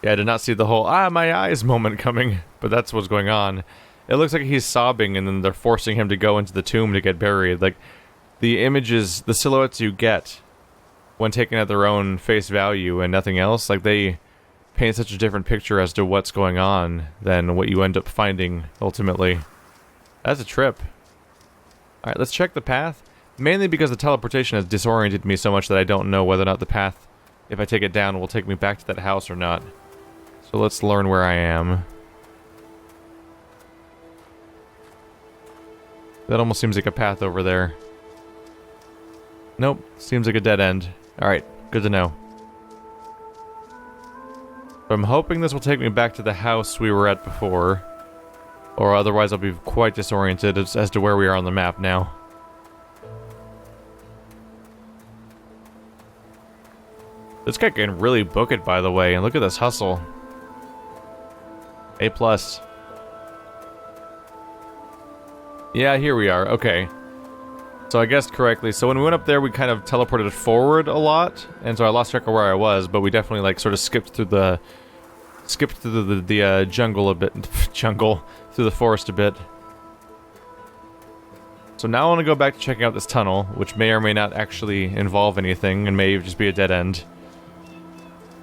Yeah, I did not see the whole my eyes moment coming, but that's what's going on. It looks like he's sobbing and then they're forcing him to go into the tomb to get buried. Like, the images, the silhouettes you get when taken at their own face value and nothing else, like, they paint such a different picture as to what's going on than what you end up finding ultimately. That's a trip. Alright, let's check the path. Mainly because the teleportation has disoriented me so much that I don't know whether or not the path, if I take it down, will take me back to that house or not. So let's learn where I am. That almost seems like a path over there. Nope, seems like a dead end. Alright, good to know. So I'm hoping this will take me back to the house we were at before. Or otherwise I'll be quite disoriented as to where we are on the map now. This guy can really book it, by the way, and look at this hustle. A+. Yeah, here we are. Okay. So I guessed correctly. So when we went up there, we kind of teleported forward a lot, and so I lost track of where I was, but we definitely, like, sort of skipped through the jungle a bit. Through the forest a bit. So now I want to go back to checking out this tunnel, which may or may not actually involve anything, and may just be a dead end.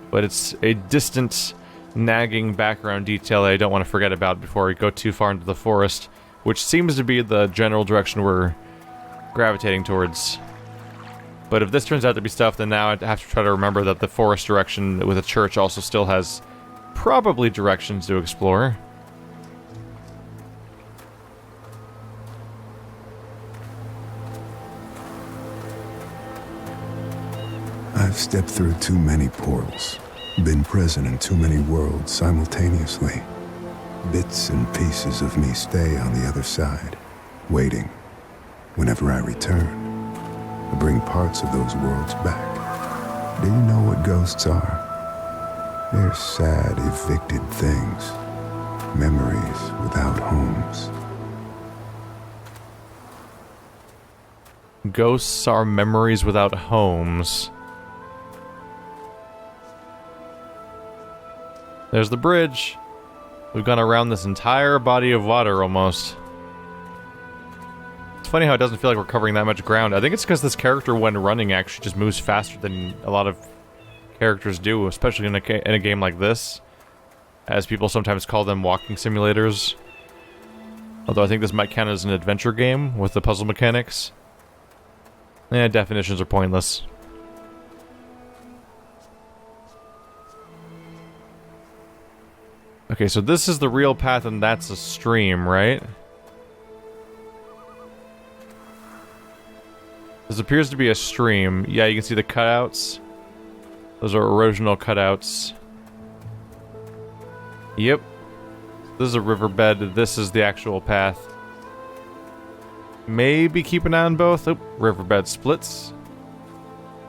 But it's a distant, nagging background detail that I don't want to forget about before we go too far into the forest, which seems to be the general direction we're gravitating towards. But if this turns out to be stuff, then now I have to try to remember that the forest direction with a church also still has probably directions to explore. I've stepped through too many portals, been present in too many worlds simultaneously. Bits and pieces of me stay on the other side, waiting, whenever I return, to bring parts of those worlds back. Do you know what ghosts are? They're sad, evicted things, memories without homes. Ghosts are memories without homes. There's the bridge. We've gone around this entire body of water, almost. It's funny how it doesn't feel like we're covering that much ground. I think it's because this character, when running, actually just moves faster than a lot of characters do, especially in a game like this. As people sometimes call them walking simulators. Although I think this might count as an adventure game with the puzzle mechanics. Definitions are pointless. Okay, so this is the real path and that's a stream, right? This appears to be a stream. Yeah, you can see the cutouts. Those are erosional cutouts. Yep. This is a riverbed. This is the actual path. Maybe keep an eye on both. Oh, riverbed splits.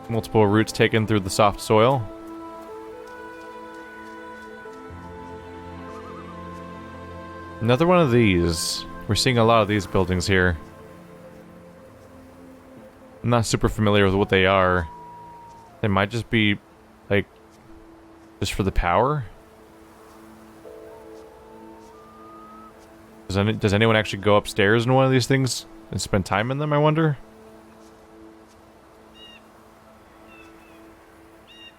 Multiple routes taken through the soft soil. Another one of these. We're seeing a lot of these buildings here. I'm not super familiar with what they are. They might just be, like, just for the power? Does anyone actually go upstairs in one of these things and spend time in them, I wonder?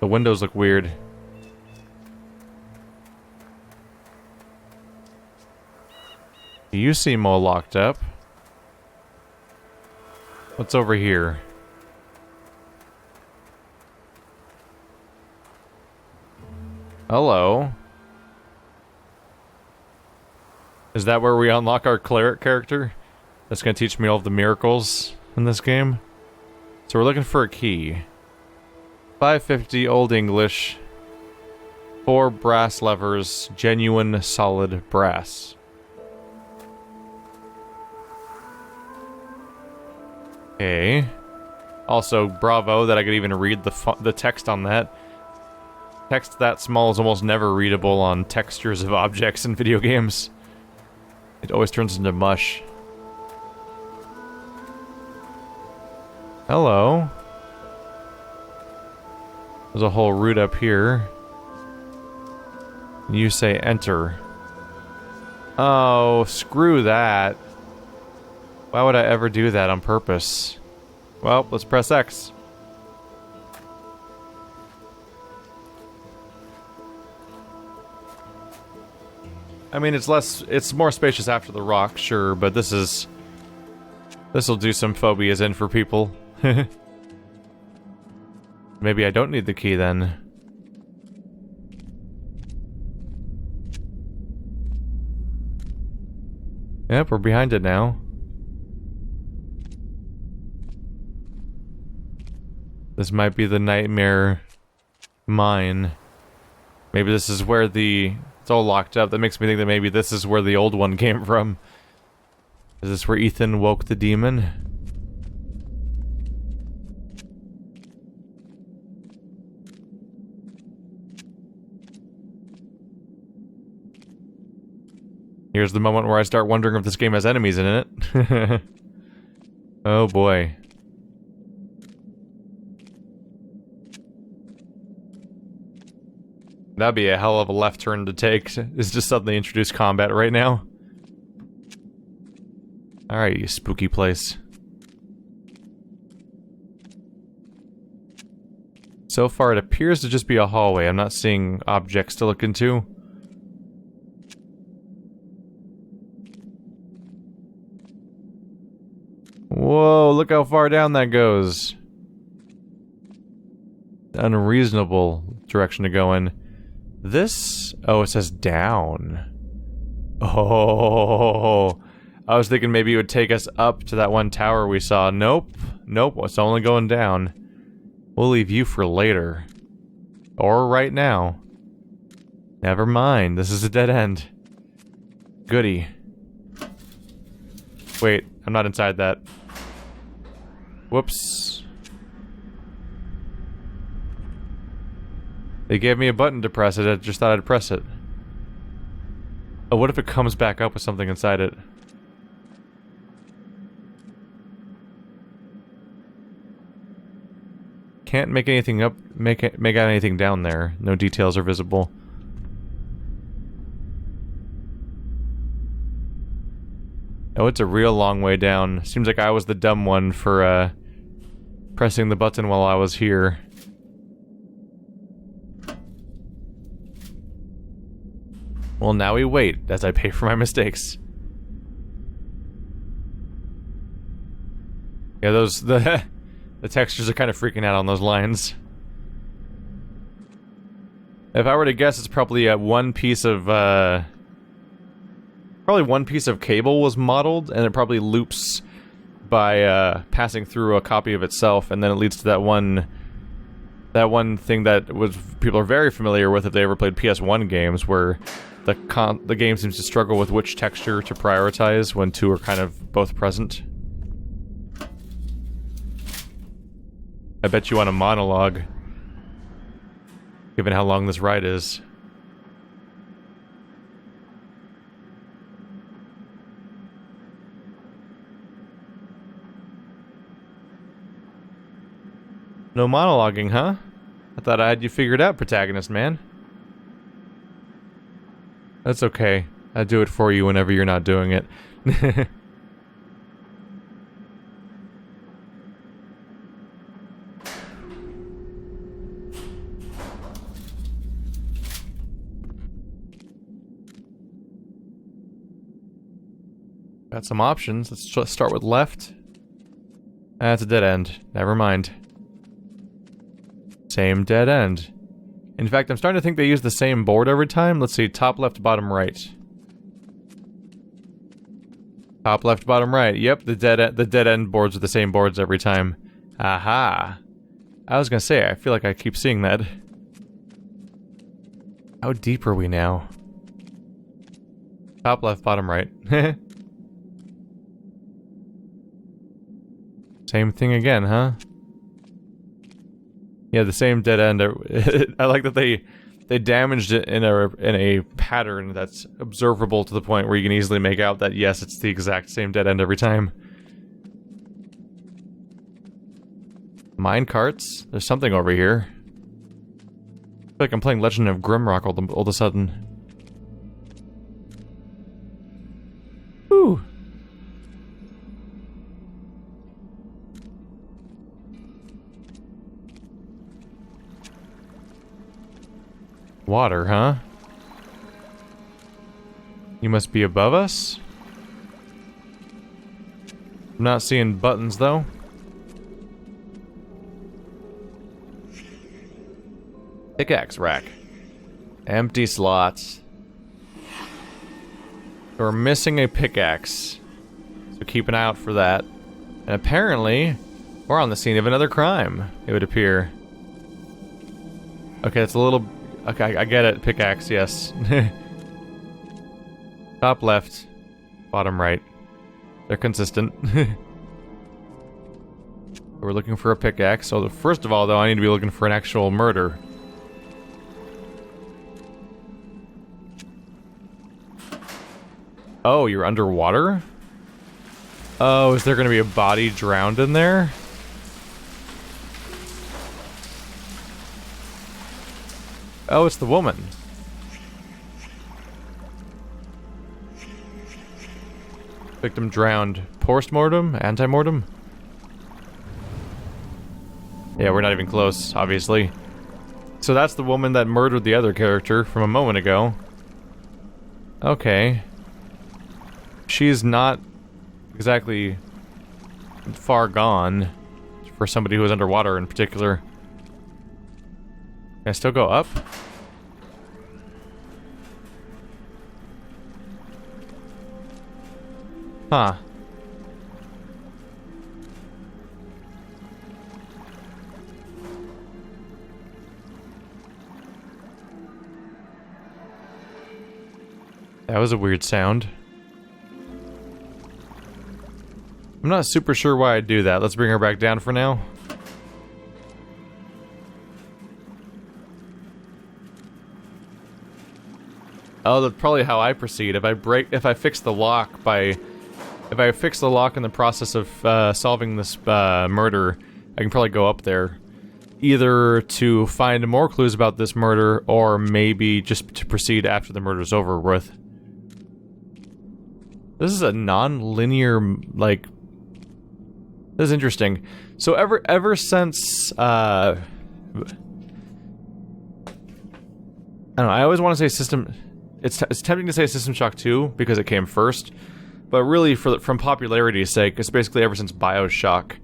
The windows look weird. You seem all locked up. What's over here? Hello. Is that where we unlock our cleric character? That's gonna teach me all of the miracles in this game? So we're looking for a key. 550 Old English. 4 brass levers. Genuine solid brass. Okay. Also, bravo that I could even read the text on that. Text that small is almost never readable on textures of objects in video games. It always turns into mush. Hello. There's a whole route up here. You say enter. Oh, screw that. Why would I ever do that on purpose? Well, let's press X. I mean, it's more spacious after the rock, sure, but this'll do some phobias in for people. Maybe I don't need the key then. Yep, we're behind it now. This might be the nightmare mine. Maybe this is where it's all locked up. That makes me think that maybe this is where the old one came from. Is this where Ethan woke the demon? Here's the moment where I start wondering if this game has enemies in it. Oh boy. That'd be a hell of a left turn to take. It's just suddenly introduce combat right now. Alright, you spooky place. So far, it appears to just be a hallway. I'm not seeing objects to look into. Whoa, look how far down that goes. Unreasonable direction to go in. This... oh, it says down. Oh, I was thinking maybe it would take us up to that one tower we saw. Nope. Nope, it's only going down. We'll leave you for later. Or right now. Never mind, this is a dead end. Goody. Wait, I'm not inside that. Whoops. They gave me a button to press it, I just thought I'd press it. Oh, what if it comes back up with something inside it? Can't make anything up, make out anything down there. No details are visible. Oh, it's a real long way down. Seems like I was the dumb one for, pressing the button while I was here. Well, now we wait as I pay for my mistakes. Yeah, the textures are kind of freaking out on those lines. If I were to guess, it's probably one piece of cable was modeled, and it probably loops by passing through a copy of itself, and then it leads to that one thing that people are very familiar with if they ever played PS1 games, where the game seems to struggle with which texture to prioritize when two are kind of both present. I bet you want a monologue, given how long this ride is. No monologuing, huh? I thought I had you figured out, protagonist man. That's okay. I do it for you whenever you're not doing it. Got some options. Let's start with left. That's a dead end. Never mind. Same dead end. In fact, I'm starting to think they use the same board every time. Let's see, top left, bottom right. Top left, bottom right. Yep, the dead end boards are the same boards every time. Aha. I was gonna say, I feel like I keep seeing that. How deep are we now? Top left, bottom right. Same thing again, huh? Yeah, the same dead end. I like that they damaged it in a pattern that's observable to the point where you can easily make out that yes, it's the exact same dead end every time. Mine carts. There's something over here. I feel like I'm playing Legend of Grimrock all of a sudden. Water, huh? You must be above us? I'm not seeing buttons, though. Pickaxe rack. Empty slots. We're missing a pickaxe. So keep an eye out for that. And apparently, we're on the scene of another crime, it would appear. Okay, it's a little... Okay, I get it. Pickaxe, yes. Top left, bottom right. They're consistent. We're looking for a pickaxe. So first of all, though, I need to be looking for an actual murder. Oh, you're underwater? Oh, is there going to be a body drowned in there? Oh, it's the woman. Victim drowned. Post-mortem? Anti-mortem? Yeah, we're not even close, obviously. So that's the woman that murdered the other character from a moment ago. Okay. She's not exactly far gone for somebody who was underwater in particular. Can I still go up? Huh. That was a weird sound. I'm not super sure why I'd do that. Let's bring her back down for now. Oh, that's probably how I proceed. If I fix the lock in the process of solving this murder, I can probably go up there. Either to find more clues about this murder, or maybe just to proceed after the murder's over with. This is a non-linear, like... This is interesting. So ever since, I don't know, I always want to say System... It's tempting to say System Shock 2, because it came first. But really, from popularity's sake, it's basically ever since BioShock.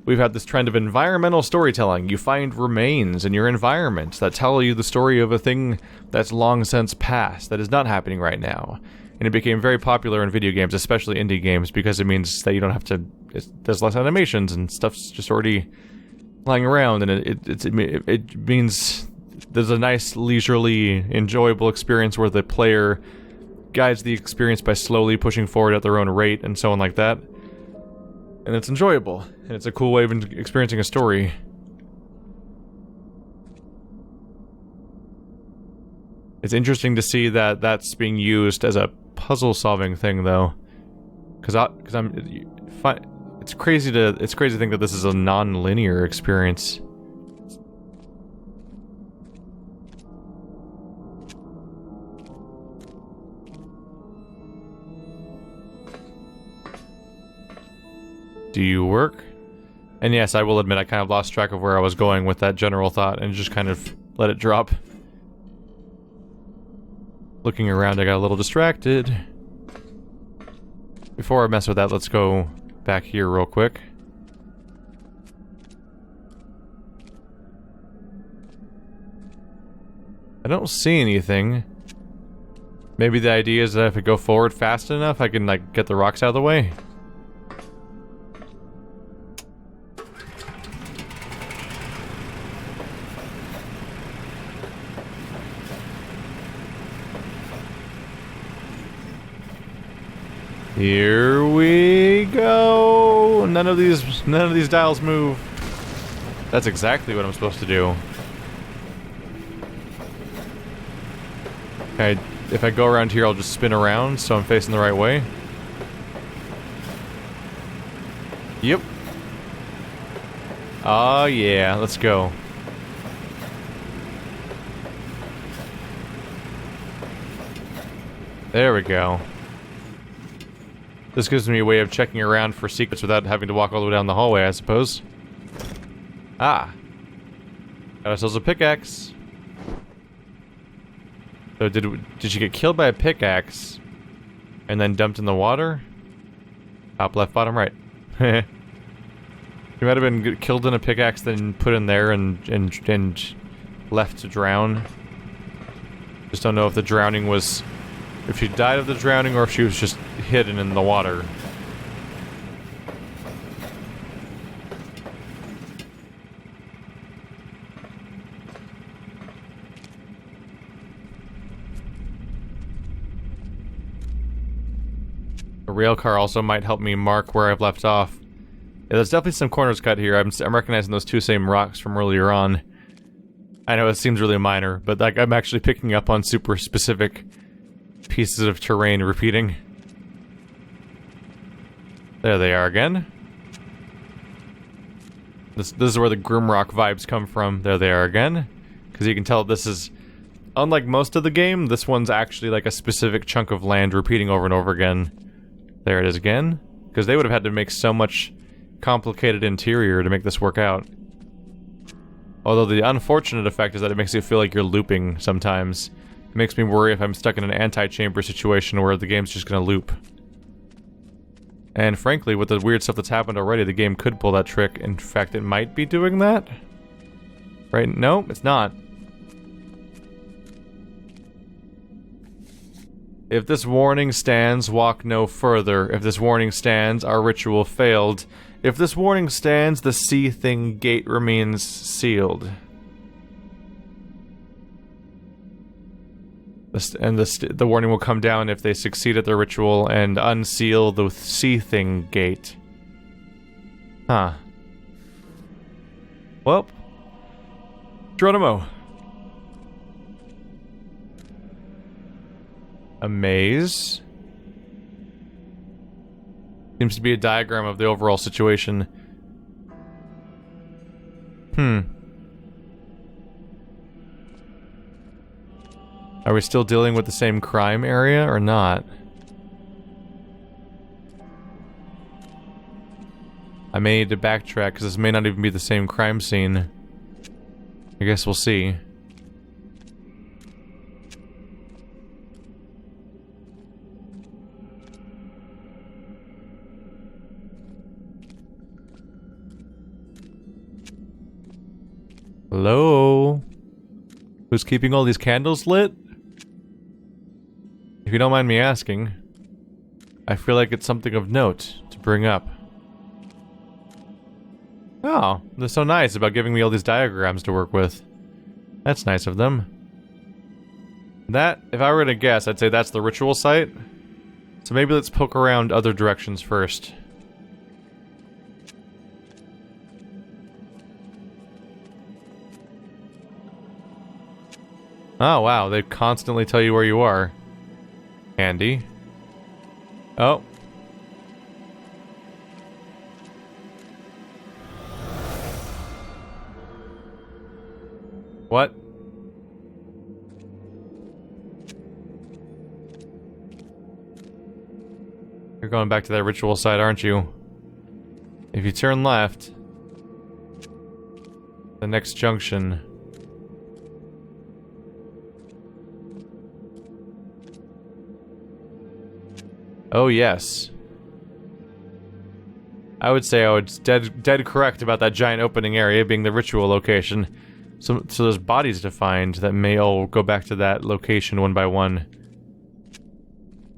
We've had this trend of environmental storytelling. You find remains in your environment that tell you the story of a thing that's long since past, that is not happening right now. And it became very popular in video games, especially indie games, because it means that you don't have to... There's less animations and stuff's just already lying around, and it means there's a nice, leisurely, enjoyable experience where the player guides the experience by slowly pushing forward at their own rate and so on like that. And it's enjoyable, and it's a cool way of experiencing a story. It's interesting to see that that's being used as a puzzle-solving thing, though, because it's crazy to think that this is a non-linear experience. Do you work? And yes, I will admit I kind of lost track of where I was going with that general thought and just kind of let it drop. Looking around, I got a little distracted. Before I mess with that, let's go back here real quick. I don't see anything. Maybe the idea is that if I go forward fast enough, I can, like, get the rocks out of the way. Here we go. None of these dials move. That's exactly what I'm supposed to do. Okay, if I go around here, I'll just spin around so I'm facing the right way. Yep. Oh yeah, let's go. There we go. This gives me a way of checking around for secrets without having to walk all the way down the hallway, I suppose. Ah. Got ourselves a pickaxe. So did she get killed by a pickaxe and then dumped in the water? Top, left, bottom, right. She might have been killed in a pickaxe, then put in there and left to drown. Just don't know if the drowning was... if she died of the drowning or if she was just hidden in the water. A rail car also might help me mark where I've left off. Yeah, there's definitely some corners cut here. I'm recognizing those two same rocks from earlier on. I know it seems really minor, but like I'm actually picking up on super specific pieces of terrain repeating. There they are again. This is where the Grimrock vibes come from. There they are again. Because you can tell this is... unlike most of the game, this one's actually like a specific chunk of land repeating over and over again. There it is again. Because they would have had to make so much complicated interior to make this work out. Although the unfortunate effect is that it makes you feel like you're looping sometimes. It makes me worry if I'm stuck in an anti-chamber situation where the game's just gonna loop. And frankly, with the weird stuff that's happened already, the game could pull that trick. In fact, it might be doing that. Right? No, it's not. If this warning stands, walk no further. If this warning stands, our ritual failed. If this warning stands, the sea thing gate remains sealed. The warning will come down if they succeed at their ritual and unseal the sea thing gate. Huh. Well. Geronimo. A maze. Seems to be a diagram of the overall situation. Are we still dealing with the same crime area or not? I may need to backtrack because this may not even be the same crime scene. I guess we'll see. Hello? Who's keeping all these candles lit? If you don't mind me asking, I feel like it's something of note to bring up. Oh, they're so nice about giving me all these diagrams to work with. That's nice of them. That, if I were to guess, I'd say that's the ritual site. So maybe let's poke around other directions first. Oh wow, they constantly tell you where you are. Handy. Oh. What? You're going back to that ritual site, aren't you? If you turn left, the next junction. Oh yes. I would say I was dead correct about that giant opening area being the ritual location. So there's bodies to find that may all go back to that location one by one.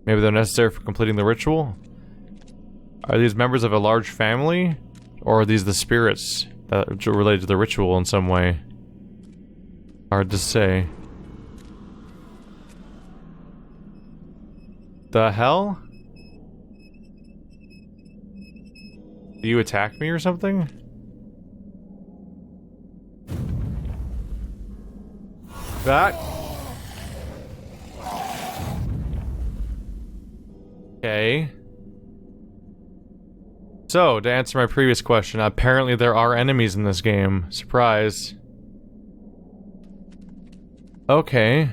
Maybe they're necessary for completing the ritual? Are these members of a large family? Or are these the spirits that are related to the ritual in some way? Hard to say. The hell? Do you attack me or something? Back. Okay. So, to answer my previous question, apparently there are enemies in this game. Surprise. Okay.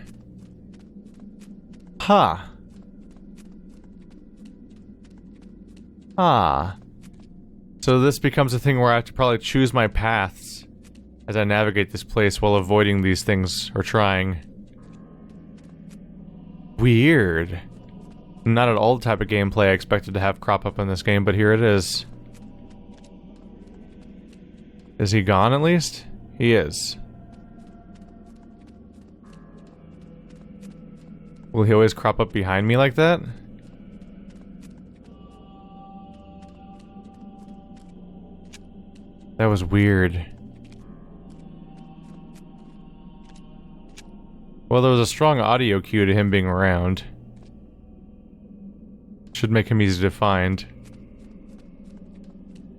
Huh. Ah. So this becomes a thing where I have to probably choose my paths as I navigate this place while avoiding these things, or trying. Weird. Not at all the type of gameplay I expected to have crop up in this game, but here it is. Is he gone at least? He is. Will he always crop up behind me like that? That was weird. Well, there was a strong audio cue to him being around. Should make him easy to find.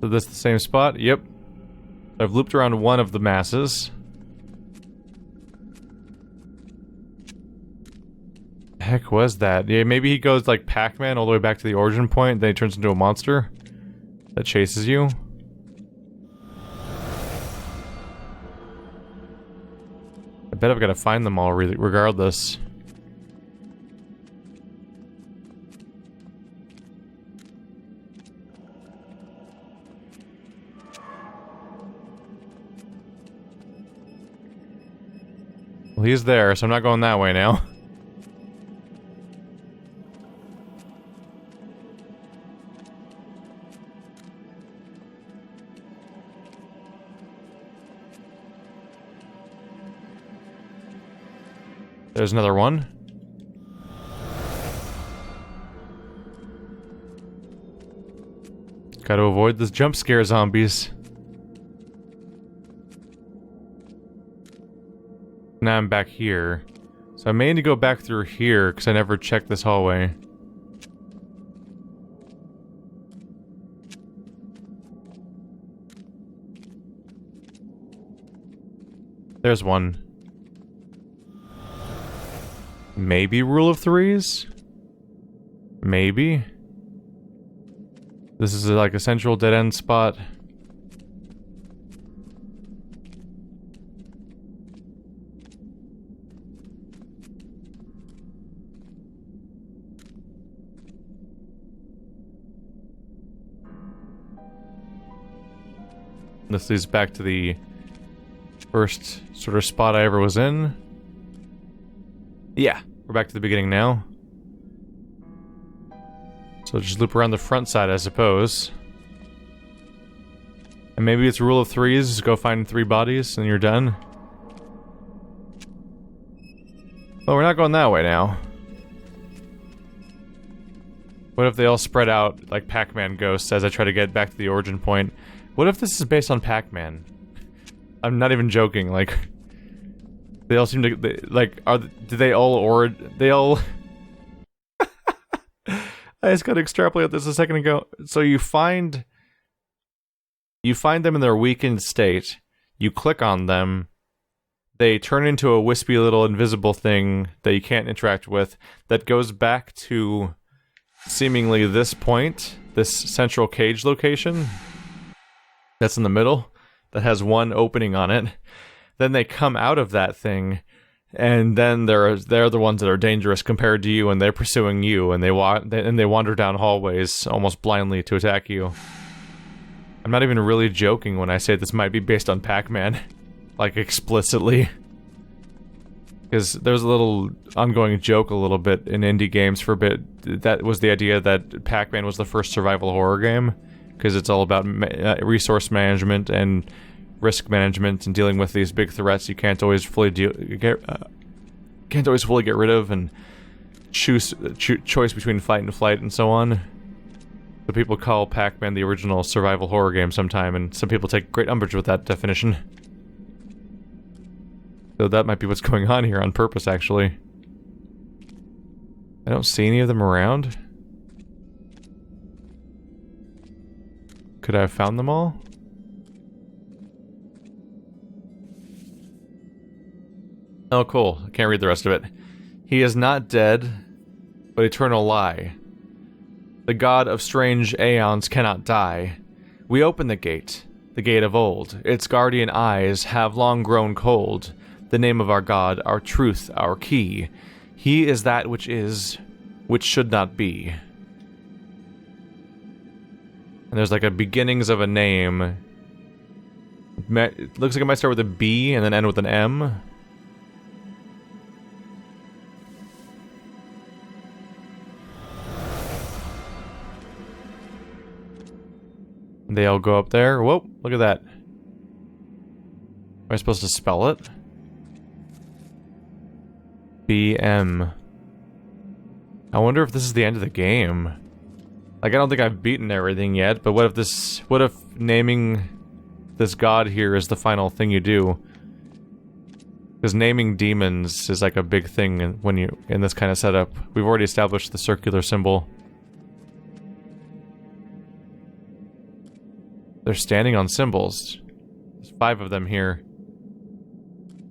So this the same spot? Yep. I've looped around one of the masses. The heck was that? Yeah, maybe he goes like Pac-Man all the way back to the origin point, then he turns into a monster that chases you. I bet I've got to find them all regardless. Well, he's there, so I'm not going that way now. There's another one. Gotta avoid the jump scare zombies. Now I'm back here. So I may need to go back through here, because I never checked this hallway. There's one. Maybe rule of threes? Maybe? This is like a central dead-end spot. This leads back to the first sort of spot I ever was in. Yeah, we're back to the beginning now. So just loop around the front side, I suppose. And maybe it's rule of threes, just go find 3 bodies and you're done. Well, we're not going that way now. What if they all spread out like Pac-Man ghosts as I try to get back to the origin point? What if this is based on Pac-Man? I'm not even joking, like... They all seem to, do they all, they all... I just gotta extrapolate this a second ago. So you find them in their weakened state, you click on them, they turn into a wispy little invisible thing that you can't interact with, that goes back to seemingly this point, this central cage location, that's in the middle, that has one opening on it. Then they come out of that thing, and then they're the ones that are dangerous compared to you, and they're pursuing you, and they wander down hallways almost blindly to attack you. I'm not even really joking when I say this might be based on Pac-Man, like explicitly, because there's a little ongoing joke a little bit in indie games for a bit. That was the idea that Pac-Man was the first survival horror game, because it's all about resource management and risk management and dealing with these big threats you can't always fully get rid of, and choice between fight and flight and so on. So people call Pac-Man the original survival horror game sometime, and some people take great umbrage with that definition. So that might be what's going on here on purpose, actually. I don't see any of them around. Could I have found them all? Oh, cool. I can't read the rest of it. He is not dead, but eternal lie. The god of strange aeons cannot die. We open the gate of old. Its guardian eyes have long grown cold. The name of our god, our truth, our key. He is that which is, which should not be. And there's like a beginnings of a name. It looks like it might start with a B and then end with an M. They all go up there. Whoa, look at that. Am I supposed to spell it? BM. I wonder if this is the end of the game. Like, I don't think I've beaten everything yet, but what if naming this god here is the final thing you do? Because naming demons is like a big thing when you in this kind of setup. We've already established the circular symbol. They're standing on symbols. There's 5 of them here.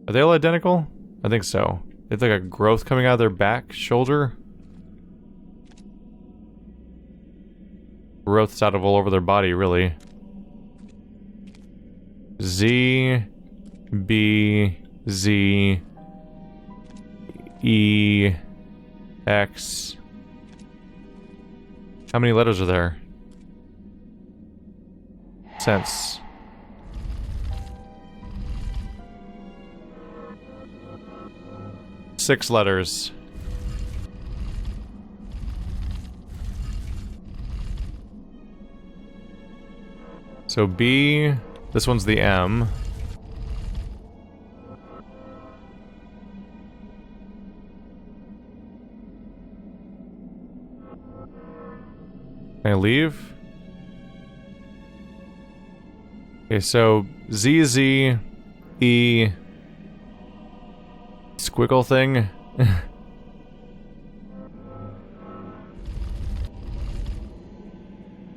Are they all identical? I think so. It's like a growth coming out of their back, shoulder. Growths out of all over their body, really. Z, B, Z, E, X. How many letters are there? Sense. Six letters. So B, this one's the M. Can I leave? Okay, so ZZ, E, squiggle thing.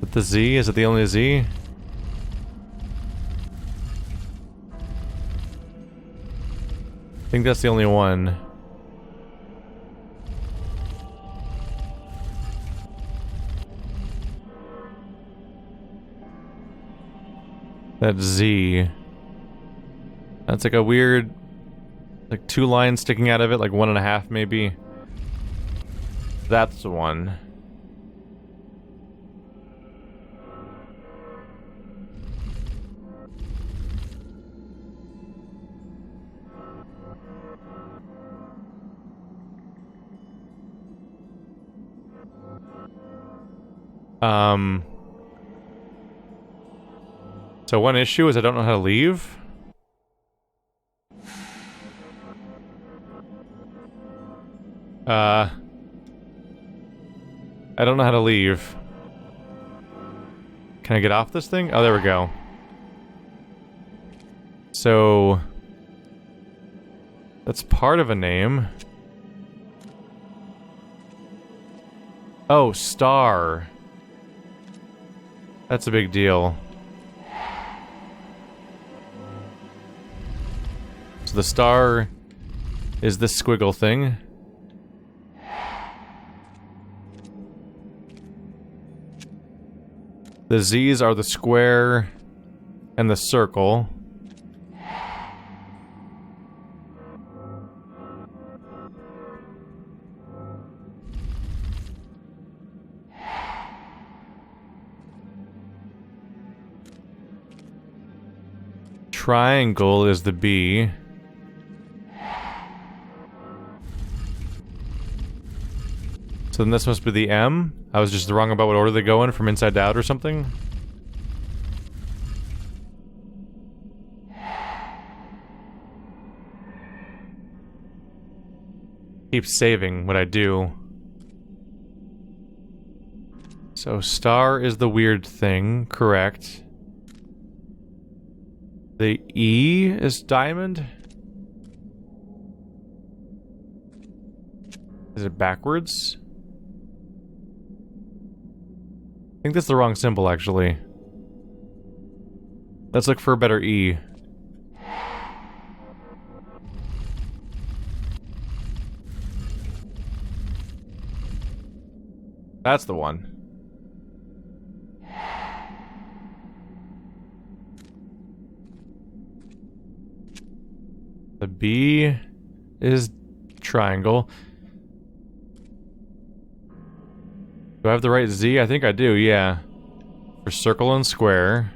With the Z? Is it the only Z? I think that's the only one. That Z. That's like a weird, like 2 lines sticking out of it, like 1.5 maybe. That's the one. So one issue is I don't know how to leave. I don't know how to leave. Can I get off this thing? Oh, there we go. So that's part of a name. Oh, star. That's a big deal. So the star is this squiggle thing. The Z's are the square and the circle. Triangle is the B. So then this must be the M? I was just wrong about what order they go in, from inside to out or something? Keep saving what I do. So star is the weird thing, correct. The E is diamond? Is it backwards? I think that's the wrong symbol, actually. Let's look for a better E. That's the one. The B is triangle. Do I have the right Z? I think I do, yeah. For circle and square.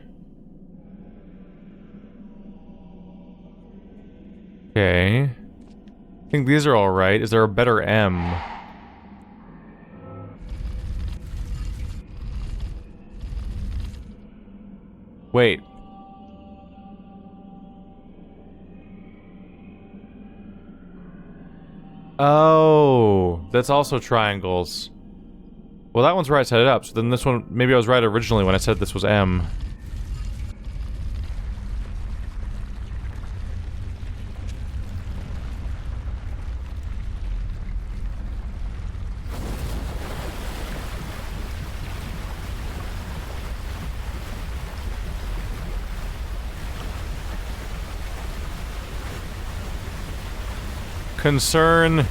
Okay. I think these are all right. Is there a better M? Wait. Oh, that's also triangles. Well, that one's where I set it up, so then this one, maybe I was right originally when I said this was M. Concern.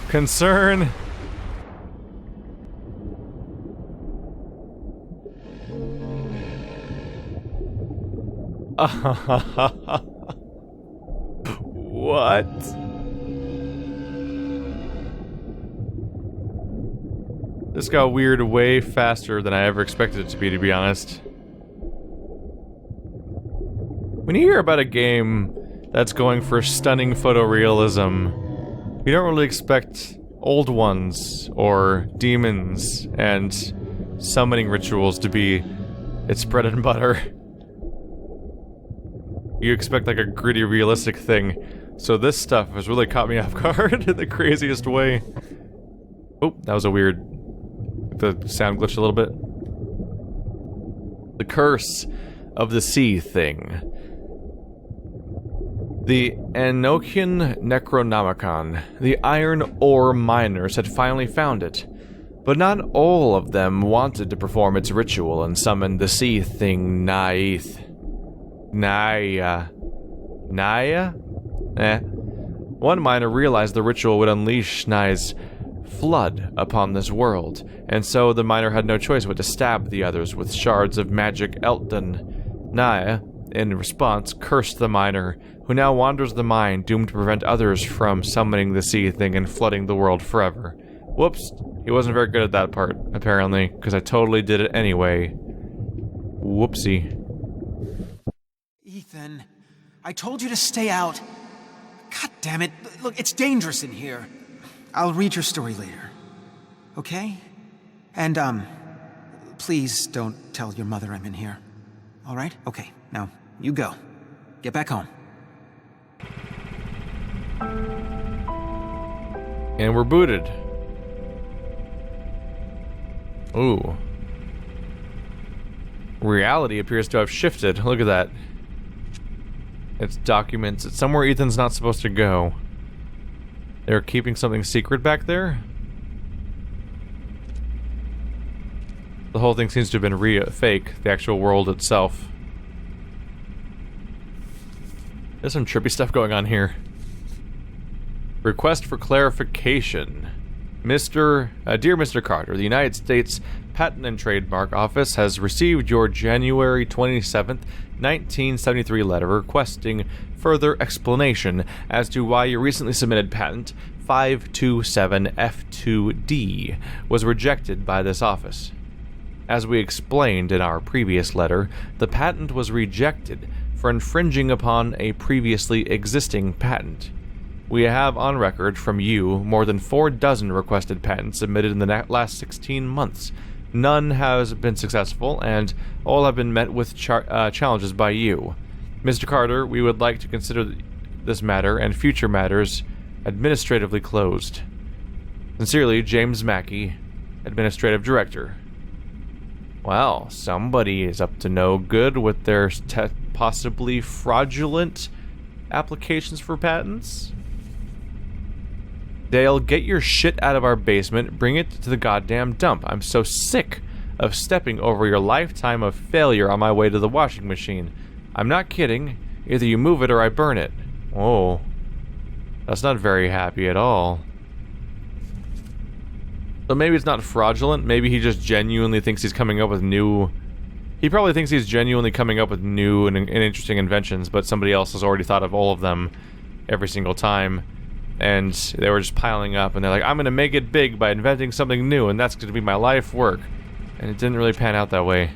Concern. What? This got weird way faster than I ever expected it to be honest. When you hear about a game that's going for stunning photorealism, you don't really expect old ones or demons and summoning rituals to be its bread and butter. You expect like a gritty, realistic thing. So this stuff has really caught me off guard in the craziest way. Oh, that was a weird... The sound glitched a little bit. The curse of the sea thing. The Enochian Necronomicon, the iron ore miners had finally found it, but not all of them wanted to perform its ritual and summon the sea thing Naith. Naya? One miner realized the ritual would unleash Nai's flood upon this world, and so the miner had no choice but to stab the others with shards of magic Elton. Naya, in response, cursed the miner, who now wanders the mine, doomed to prevent others from summoning the sea thing and flooding the world forever. Whoops, he wasn't very good at that part, apparently, because I totally did it anyway. Whoopsie. Ethan, I told you to stay out. God damn it. Look, it's dangerous in here. I'll read your story later. Okay? And, please don't tell your mother I'm in here. All right? Okay, now, you go. Get back home. And we're booted. Ooh. Reality appears to have shifted. Look at that. It's documents. It's somewhere Ethan's not supposed to go. They're keeping something secret back there? The whole thing seems to have been fake, the actual world itself. There's some trippy stuff going on here. Request for clarification. Dear Mr. Carter, the United States Patent and Trademark Office has received your January 27th, 1973 letter requesting further explanation as to why your recently submitted patent 527F2D was rejected by this office. As we explained in our previous letter, the patent was rejected for infringing upon a previously existing patent. We have on record from you more than 4 dozen requested patents submitted in the last 16 months. None has been successful, and all have been met with challenges by you. Mr. Carter, we would like to consider this matter and future matters administratively closed. Sincerely, James Mackey, Administrative Director. Well, somebody is up to no good with their possibly fraudulent applications for patents. Dale, get your shit out of our basement, bring it to the goddamn dump. I'm so sick of stepping over your lifetime of failure on my way to the washing machine. I'm not kidding. Either you move it or I burn it. Oh. That's not very happy at all. So maybe it's not fraudulent, maybe he just genuinely thinks he's coming up with new... He probably thinks he's genuinely coming up with new and interesting inventions, but somebody else has already thought of all of them every single time. And they were just piling up, and they're like, I'm gonna make it big by inventing something new, and that's gonna be my life work. And it didn't really pan out that way.